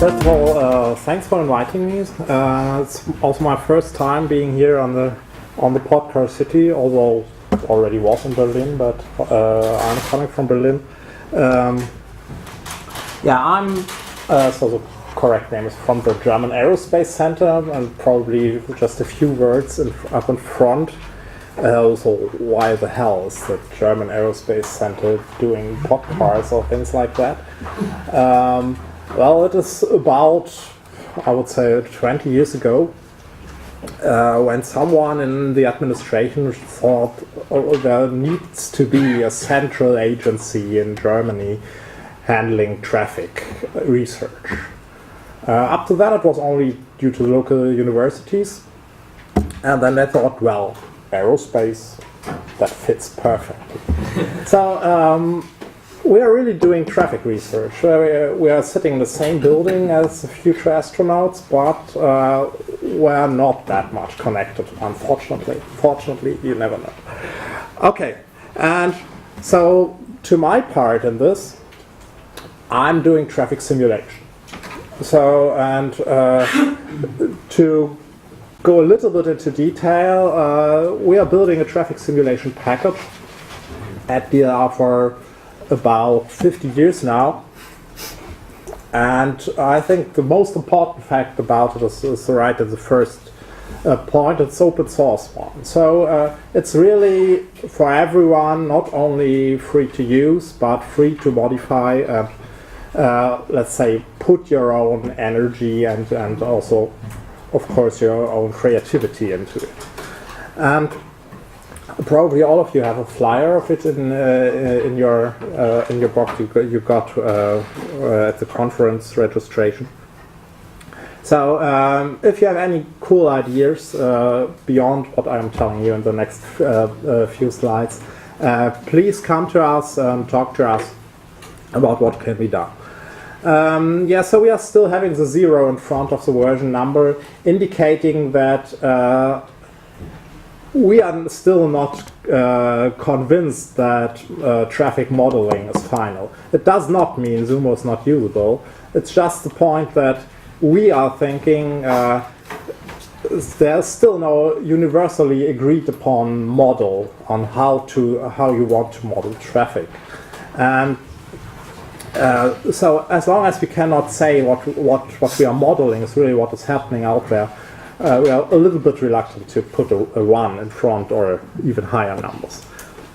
First of all, thanks for inviting me. It's also my first time being here on the Podcar City, although I already was in Berlin, but I'm coming from Berlin. So the correct name is from the German Aerospace Center, and probably just a few words up in front. So why the hell is the German Aerospace Center doing Podcars or things like that? Well, it is about, I would say, 20 years ago, when someone in the administration thought there needs to be a central agency in Germany handling traffic research. Up to that, it was only due to local universities, and then they thought, well, aerospace, that fits perfectly. So we are really doing traffic research. We are sitting in the same building as the future astronauts, but we're not that much connected, unfortunately. Fortunately, you never know. Okay, and so to my part in this, I'm doing traffic simulation. So, and to go a little bit into detail, we are building a traffic simulation package at DLR for about 50 years now, and I think the most important fact about it is right at the first point, it's open source one. So it's really for everyone, not only free to use, but free to modify and let's say put your own energy and also of course your own creativity into it. And probably all of you have a flyer of it in your box you got at the conference registration. So if you have any cool ideas beyond what I am telling you in the next few slides, please come to us and talk to us about what can be done. So we are still having the 0 in front of the version number, indicating that we are still not convinced that traffic modeling is final. It does not mean Zumo is not usable. It's just the point that we are thinking there's still no universally agreed upon model on how you want to model traffic. And so as long as we cannot say what we are modeling is really what is happening out there, we are a little bit reluctant to put a 1 in front or even higher numbers.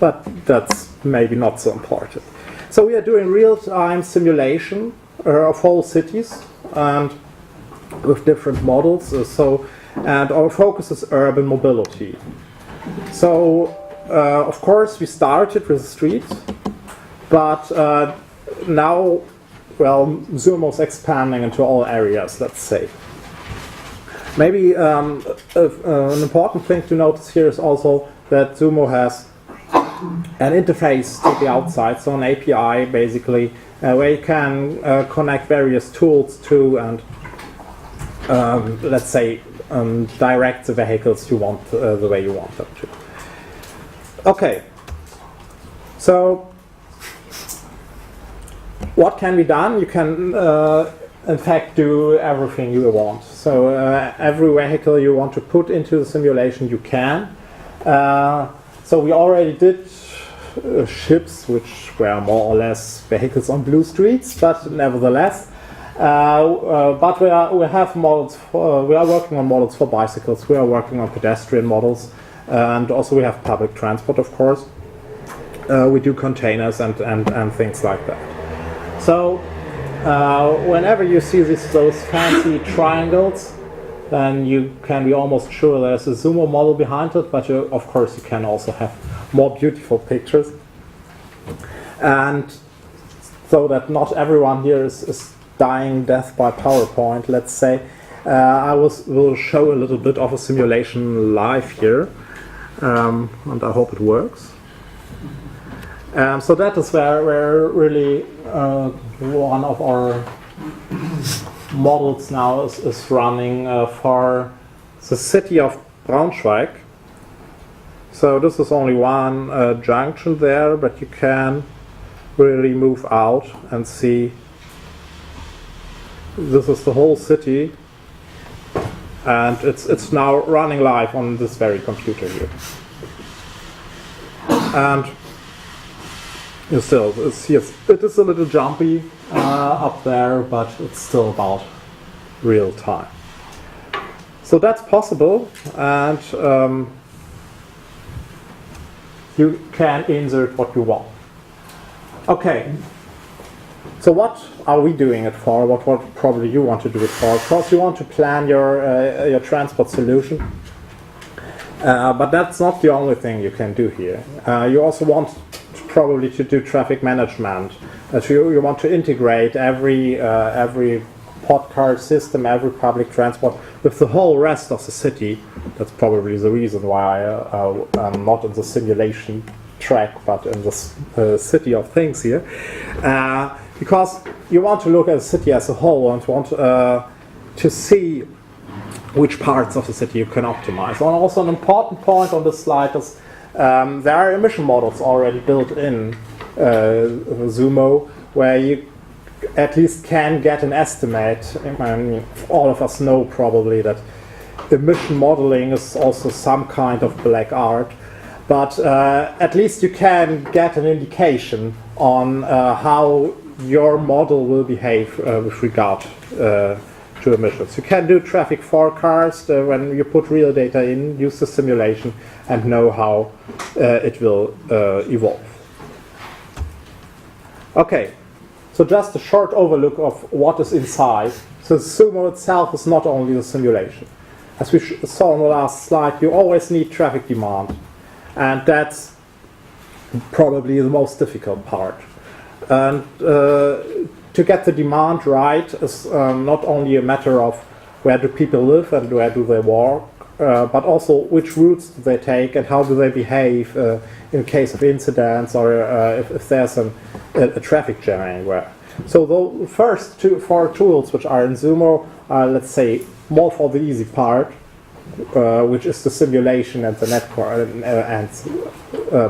But that's maybe not so important. So we are doing real-time simulation of whole cities and with different models. And our focus is urban mobility. So of course we started with the streets, but now, well, Zumo is expanding into all areas, let's say. Maybe an important thing to notice here is also that Zumo has an interface to the outside, so an API basically, where you can connect various tools to and let's say direct the vehicles you want the way you want them to. Okay, so what can be done? You can in fact do everything you want. So every vehicle you want to put into the simulation you can. So we already did ships which were more or less vehicles on blue streets, but nevertheless. But we have models. We are working on models for bicycles. We are working on pedestrian models, and also we have public transport, of course. We do containers and things like that. So whenever you see those fancy triangles, then you can be almost sure there's a Zumo model behind it, but of course you can also have more beautiful pictures. And so that not everyone here is dying death by PowerPoint, let's say, I will show a little bit of a simulation live here, and I hope it works. So that is where really one of our models now is running for the city of Braunschweig. So this is only one junction there, but you can really move out and see this is the whole city, and it's now running live on this very computer here. And you still, it is a little jumpy up there, but it's still about real time. So that's possible, and you can insert what you want. Okay. So what are we doing it for? What probably you want to do it for? Of course, you want to plan your transport solution, but that's not the only thing you can do here. You also want probably to do traffic management. You want to integrate every Podcar system, every public transport with the whole rest of the city. That's probably the reason why I'm not in the simulation track, but in the city of things here. Because you want to look at the city as a whole and want to see which parts of the city you can optimize. And also an important point on this slide is there are emission models already built in Zumo, where you at least can get an estimate. I mean, all of us know probably that emission modeling is also some kind of black art, but at least you can get an indication on how your model will behave with regard to emissions. You can do traffic forecast when you put real data in, use the simulation, and know how it will evolve. Okay, so just a short overlook of what is inside. So Sumo itself is not only the simulation. As we saw on the last slide, you always need traffic demand, and that's probably the most difficult part. And to get the demand right is not only a matter of where do people live and where do they walk, but also which routes do they take and how do they behave in case of incidents or if there's a traffic jam anywhere. So the first four tools which are in Zumo are, let's say, more for the easy part, which is the simulation and the network and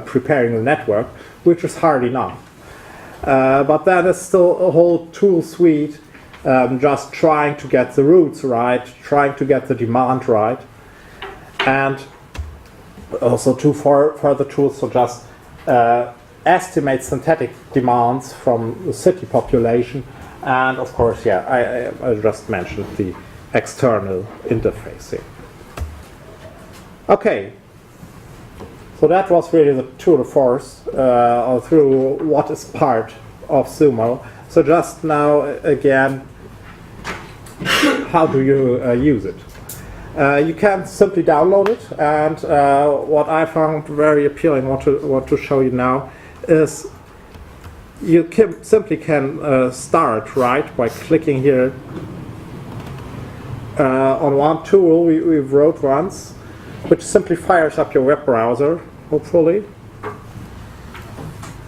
preparing the network, which is hard enough. But that is still a whole tool suite, just trying to get the routes right, trying to get the demand right, and also two further tools to just estimate synthetic demands from the city population, and of course, yeah, I just mentioned the external interfacing. Okay. So that was really the tour de force through what is part of Zumo. So just now, again, how do you use it? You can simply download it, and what I found very appealing, want to show you now, is you simply can start right by clicking here on one tool we wrote once, which simply fires up your web browser, hopefully.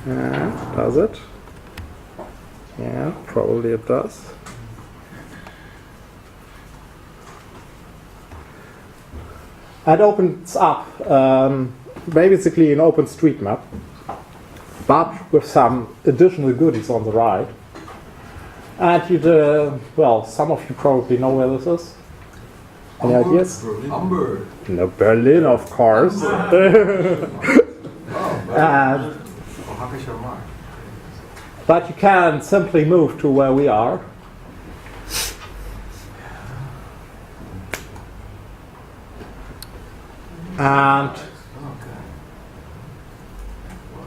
Does it? Yeah, probably it does. It opens up basically an OpenStreetMap, but with some additional goodies on the right. And well, some of you probably know where this is. Any ideas? Hamburg. No, Berlin, of course. But you can simply move to where we are. And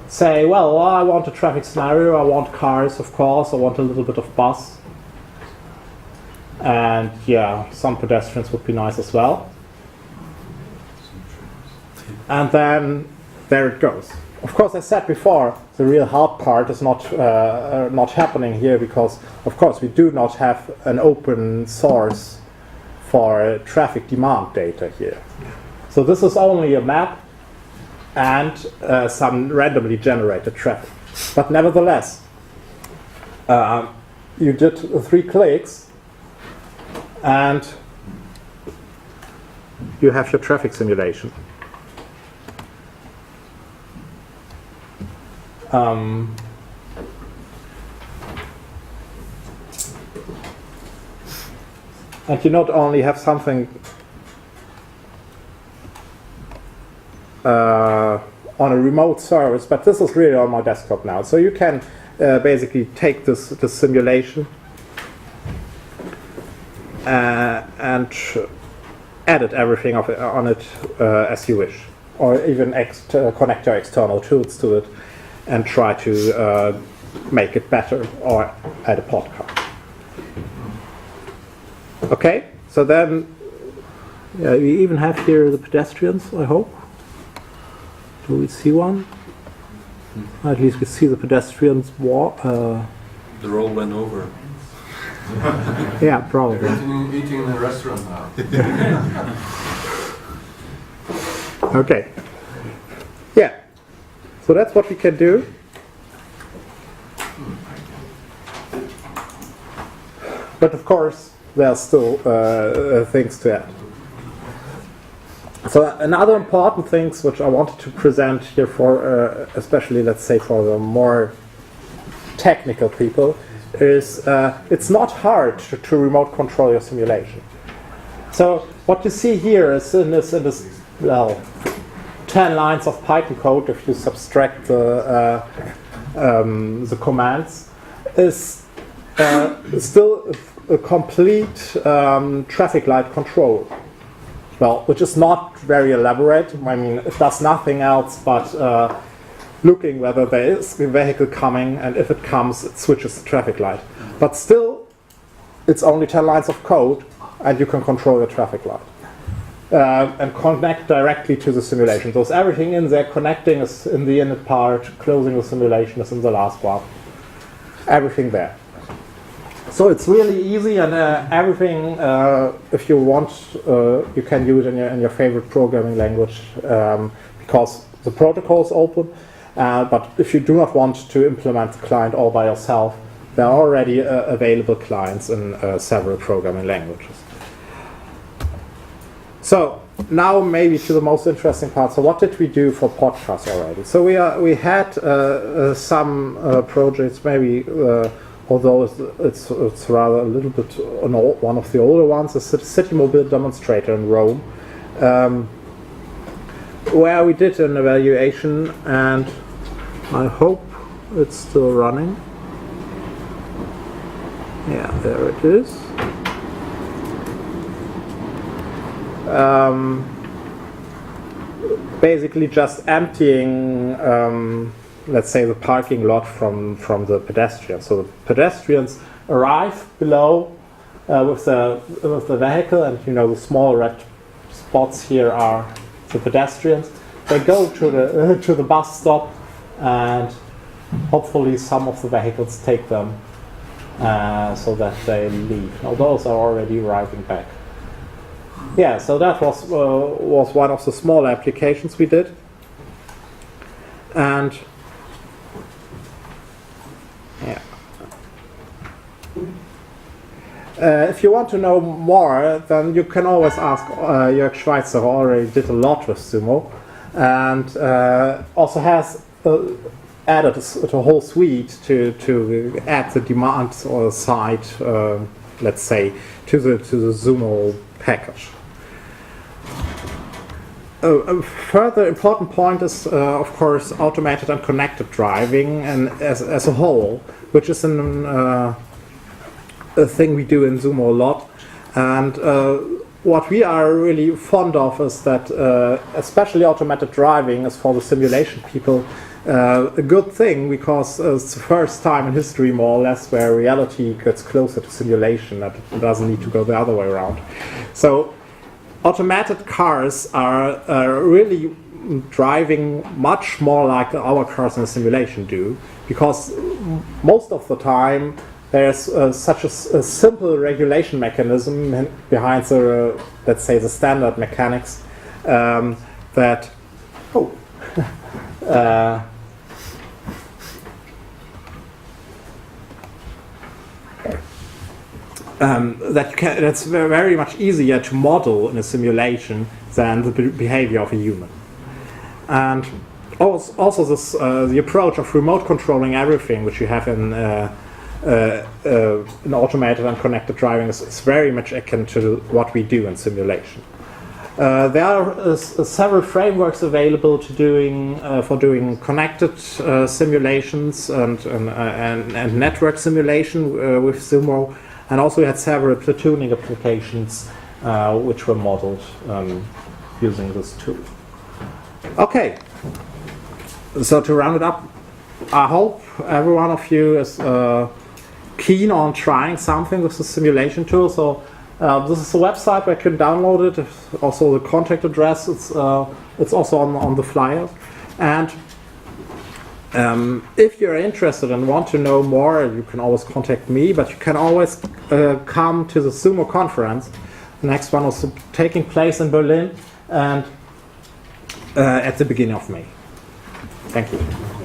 say, well, I want a traffic scenario, I want cars, of course, I want a little bit of bus. And yeah, some pedestrians would be nice as well. And then there it goes. Of course, I said before, the real hard part is not happening here because, of course, we do not have an open source for traffic demand data here. So this is only a map and some randomly generated traffic. But nevertheless, you did 3 clicks and you have your traffic simulation. and you not only have something on a remote service, but this is really on my desktop now. So you can basically take this simulation and edit everything on it as you wish, or even connect your external tools to it and try to make it better or add a podcast. Okay, so then we even have here the pedestrians, I hope. Do we see one? At least we see the pedestrians walk. The roll went over. Yeah, probably. They're eating in a restaurant now. Okay. Yeah. So that's what we can do. But of course, there are still things to add. So another important things which I wanted to present here for, especially let's say for the more technical people, is it's not hard to remote control your simulation. So what you see here is in this 10 lines of Python code, if you subtract the commands, is still a complete traffic light control. Well, which is not very elaborate. I mean, it does nothing else but looking whether there is a vehicle coming, and if it comes, it switches the traffic light. But still, it's only 10 lines of code, and you can control your traffic light. And connect directly to the simulation. So everything in there, connecting is in the init part, closing the simulation is in the last part. Everything there. So it's really easy, and everything, if you want, you can use it in your favorite programming language, because the protocol is open. But if you do not want to implement the client all by yourself, there are already available clients in several programming languages. So now maybe to the most interesting part. So what did we do for Podcars already? So we had some projects, maybe. Although it's rather a little bit one of the older ones, a city mobile demonstrator in Rome, where we did an evaluation, and I hope it's still running. Yeah, there it is. Basically just emptying let's say the parking lot from the pedestrians. So the pedestrians arrive below with the vehicle, and the small red spots here are the pedestrians. They go to the bus stop, and hopefully some of the vehicles take them so that they leave. Now those are already arriving back. Yeah, so that was one of the small applications we did, and yeah. If you want to know more, then you can always ask Jörg Schweitzer, who already did a lot with Sumo, and also has added a whole suite to add the demand or side, let's say, to the Sumo package. A further important point is, of course, automated and connected driving, and as a whole, which is a thing we do in Sumo a lot. And what we are really fond of is that, especially automated driving, is for the simulation people a good thing, because it's the first time in history, more or less, where reality gets closer to simulation, that it doesn't need to go the other way around. So automated cars are really driving much more like our cars in a simulation do, because most of the time there's such a simple regulation mechanism behind the, let's say, the standard mechanics that that's very much easier to model in a simulation than the behavior of a human. And also this the approach of remote controlling everything, which you have in in automated and connected driving is very much akin to what we do in simulation. There are several frameworks available to for doing connected simulations and network simulation with Sumo, and also we had several platooning applications which were modeled using this tool. Okay, so to round it up, I hope every one of you is keen on trying something with the simulation tool. So this is the website where you can download it. Also the contact address. It's also on the flyer. And if you're interested and want to know more, you can always contact me. But you can always come to the Sumo conference. The next one is taking place in Berlin and at the beginning of May. Thank you.